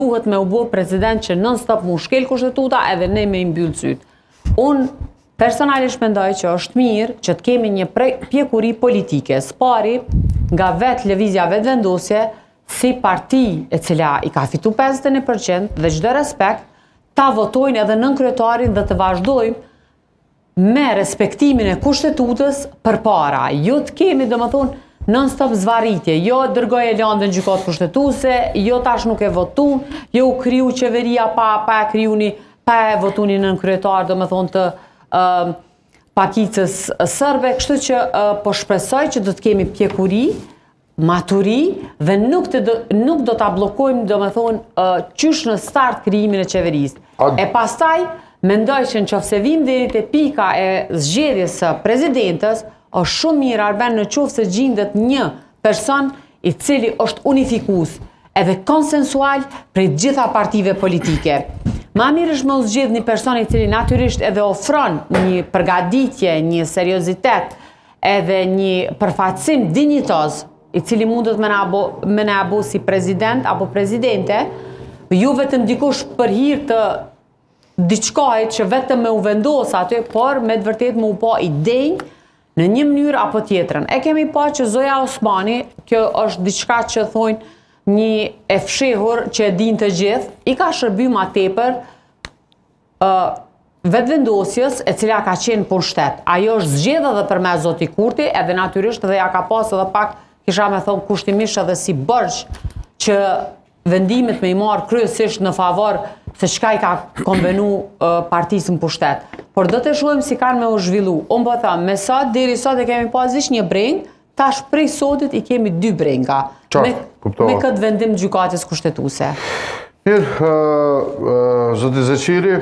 duhet me u bo president që non-stop mu shkel kushtetuta edhe ne me imbyllë syt. Unë personalisht mendoj që është mirë që të kemi një pjekuri politike, spari nga vetë lëvizja vetë vendosje, si parti e cila i ka fitu 51% dhe çdo respekt, ta votojnë edhe nën kryetarin dhe të vazhdojmë me respektimin e kushtetutës për para. Jo të kemi domethënë non-stop zvarritje, jo dërgoj e lanë në gjykatë kushtetuese, jo tash nuk e votun, jo u kriju qeveria pa e votuni nën kryetar, domethënë të pakicës sërbe, kështu që po shpresoj që do të kemi pjekuri, maturi dhe nuk do ta bllokojmë domethënë qysh në start krijimin e qeverisë. E pastaj mendoj që nëse vim deri te pika e zgjedhjes së presidentës, është shumë mirë arben në qoftë se gjendet një person i cili është unifikues edhe konsensual prej gjitha partive politike. Ma mirë është me u zgjedh një person i cili natyrisht edhe ofron një përgatitje, një seriozitet, edhe një përfaqësim dinjitoz, i cili mundet me na abo si president apo presidente, ju vetëm dikush për hir të diçkajt që vetëm me u vendos aty, por me të vërtet me u pa idejnë në një mënyrë apo tjetrën. E kemi pa që Zoja Osmani, kjo është diçka që thojnë një e fshehur që e din të gjithë, i ka shërby ma tepër vetëvendosjes e cila ka qenë pushtet. Ajo është zgjedhë edhe përmes Zoti Kurti, edhe natyrisht dhe ja ka pas edhe pak, kisha me thonë kushtimisht edhe si bërgj që vendimet me i marë kryesisht në favor se çka i ka konvenu partisë në pushtet. Por do të shohim si kanë me u zhvillu. Unë po them, me sot, deri sot e kemi pas një breng, tash prej sotit i kemi 2 brenga. Me këtë vendim gjykatës kushtetuese. Mirë, zoti Zeqiri,